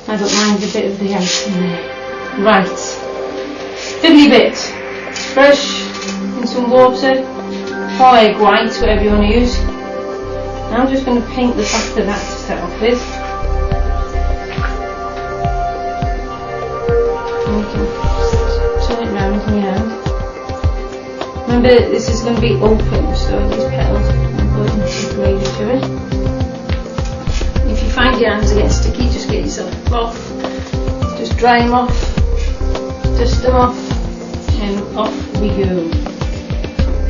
I don't mind a bit of the ice in there. Right, fiddly bit, fresh in some water, or egg white, whatever you want to use. Now I'm just going to paint the back of that to start off with. And you can turn it round in your hand. Remember, this is going to be open, so these petals are going to braid to it. If you find your hands get sticky, just get yourself off. Just dry them off, dust them off, and off we go.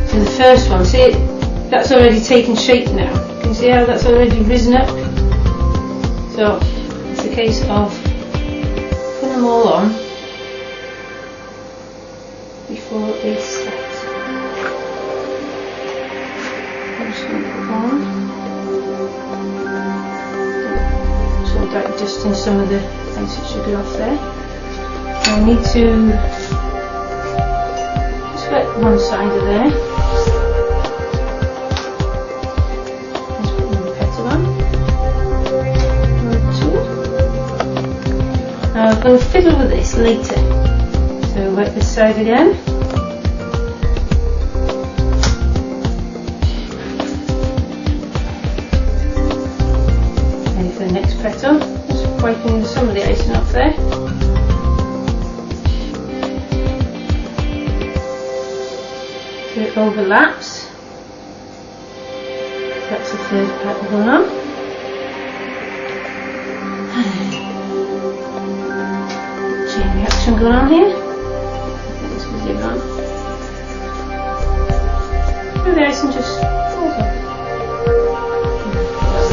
So the first one, see, that's already taken shape now. Can you see how that's already risen up? So it's a case of putting them all on before they start. I'm just going to put on. So that dusting some of the ice sugar off there. I need to just get one side of there. Let's put the petal on. Number 2. Now I'm going to fiddle with this later. So wet this side again. Ready for the next petal. Just wiping some of the icing off there. So it overlaps. That's the third petal going on. Chain reaction going on here. This was it on. So the icing just falls off.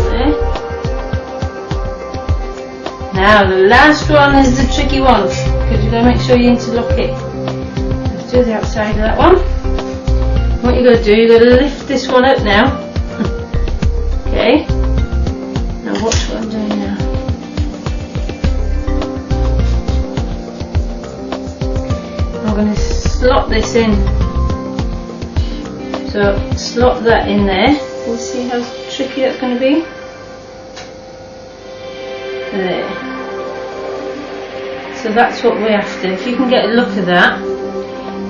There. Now the last one is the tricky one, because you've got to make sure you interlock it. Let's do the outside of that one. What you've got to do, you've got to lift this one up now. Okay. Now watch what I'm doing now. I'm going to slot this in. So slot that in there. We'll see how tricky that's going to be. There. So that's what we're after. If you can get a look at that,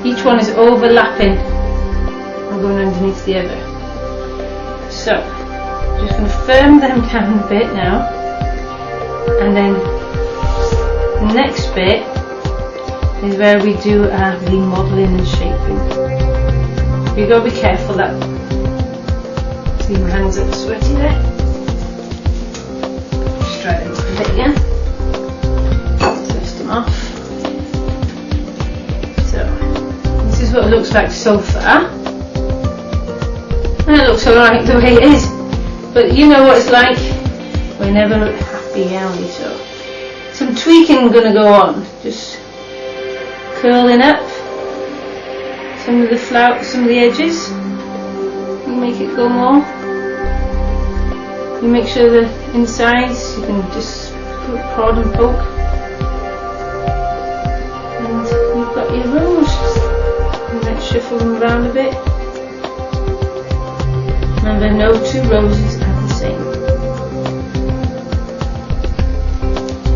each one is overlapping and going underneath the other. So just going to firm them down a bit now, and then the next bit is where we do our remodelling and shaping. You've got to be careful that. See my hands are sweaty there. Just try them a bit again. Dust them off. So this is what it looks like so far. And it looks alright the way it is. But you know what it's like. We're never happy, are we? So some tweaking going to go on. Just curling up some of the some of the edges. You make it go more. You make sure the insides you can just prod and poke, and you've got your rose. And then shuffle them around a bit. Remember, no two roses are the same.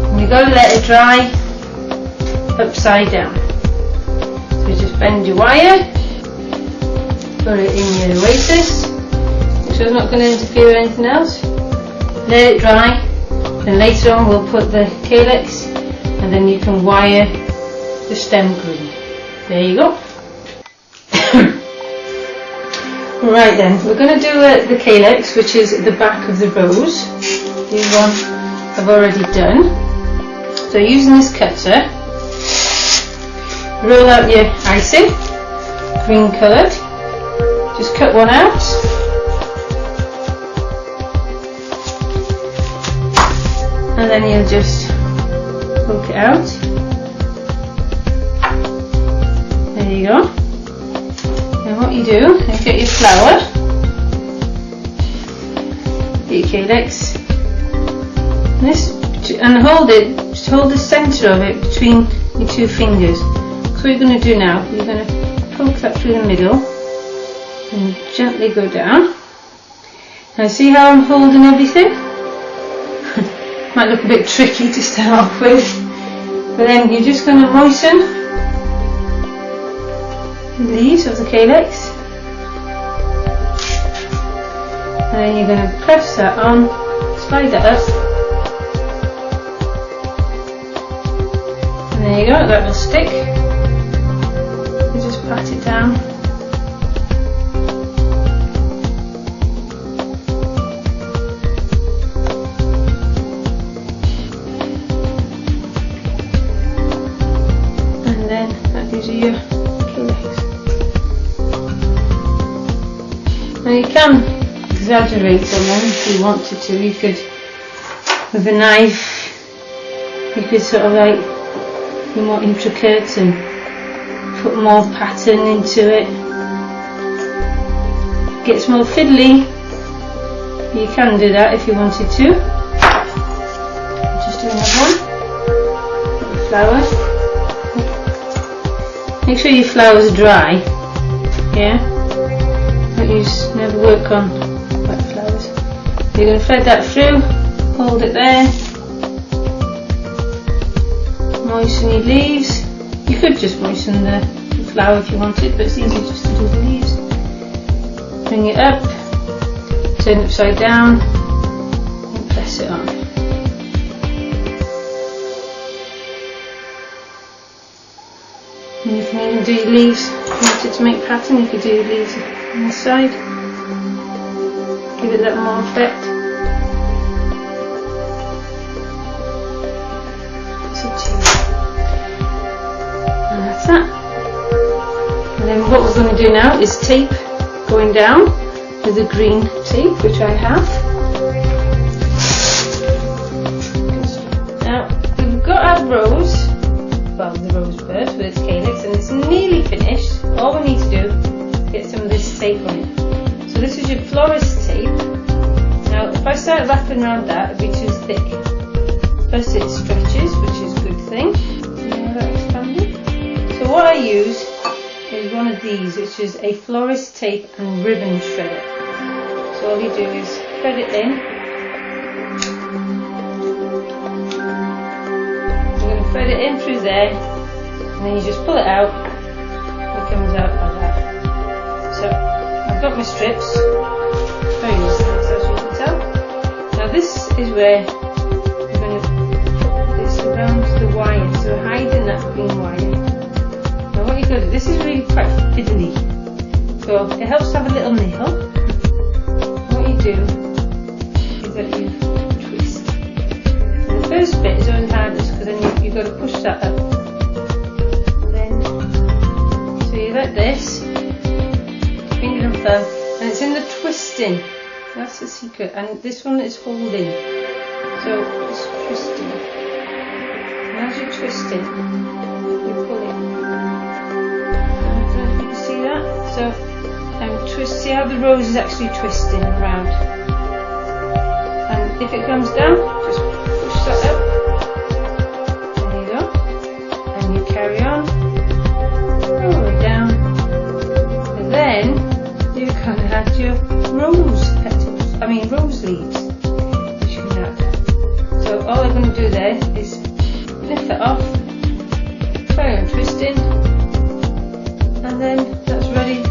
And you've got to let it dry upside down. So just bend your wire, put it in your oasis, make sure it's not going to interfere with anything else. Let it dry, then later on we'll put the calyx, and then you can wire the stem green. There you go. Right then, we're going to do the calyx, which is the back of the rose. These one I've already done. So using this cutter, roll out your icing, green coloured. Just cut one out. And then you'll just poke it out. There you go. And what you do is get your flower, get your calyx, and hold it, just hold the centre of it between your two fingers. So what you're going to do now, you're going to poke that through the middle and gently go down. Now see how I'm holding everything? might look a bit tricky to start off with, but then you're just going to moisten the leaves of the calyx, and then you're going to press that on, slide that up, and there you go, that will stick. You just pat it down. Your calyx. Now you can exaggerate on them if you wanted to. You could, with a knife, you could sort of like be more intricate and put more pattern into it. It gets more fiddly. You can do that if you wanted to. Just do another one. Flower. Make sure your flowers are dry, yeah? Never work on wet flowers. You're going to thread that through, hold it there, moisten your leaves. You could just moisten the flower if you wanted, but it's easier just to do the leaves. Bring it up, turn it upside down, and press it on. And you can even do your leaves, if you wanted to make pattern, you could do your leaves on the side. Give it that more effect. It's up to you. And that's that. And then what we're going to do now is tape going down with the green tape, which I have. Now, we've got our rose. Well, the rose bird with its calyx, and it's nearly finished. All we need to do is get some of this tape on it. So this is your florist tape. Now if I start wrapping around that, it'd be too thick. First it stretches, which is a good thing. See how that expanded? So what I use is one of these, which is a florist tape and ribbon shredder. So all you do is thread it in. Thread it in through there, and then you just pull it out, and it comes out like that. So I've got my strips, very nice as you can tell. Now this is where I'm going to put this around the wire, so hiding that green wire. Now what you've got to do, this is really quite fiddly, so it helps to have a little nail. What you do is that you twist. And the first bit is always hardest, because then you've got to push that up. Then, so you like this, finger and thumb, and it's in the twisting. That's the secret. And this one is holding. So it's twisting. And as you're twisting, you pull it. I don't know if you can see that. So twist. See how the rose is actually twisting around. And if it comes down, just push that up. Carry on, all the way down, and then you can add your rose petals, rose leaves, which you can add. So all I'm going to do there is lift that off, carry on twisting, and then that's ready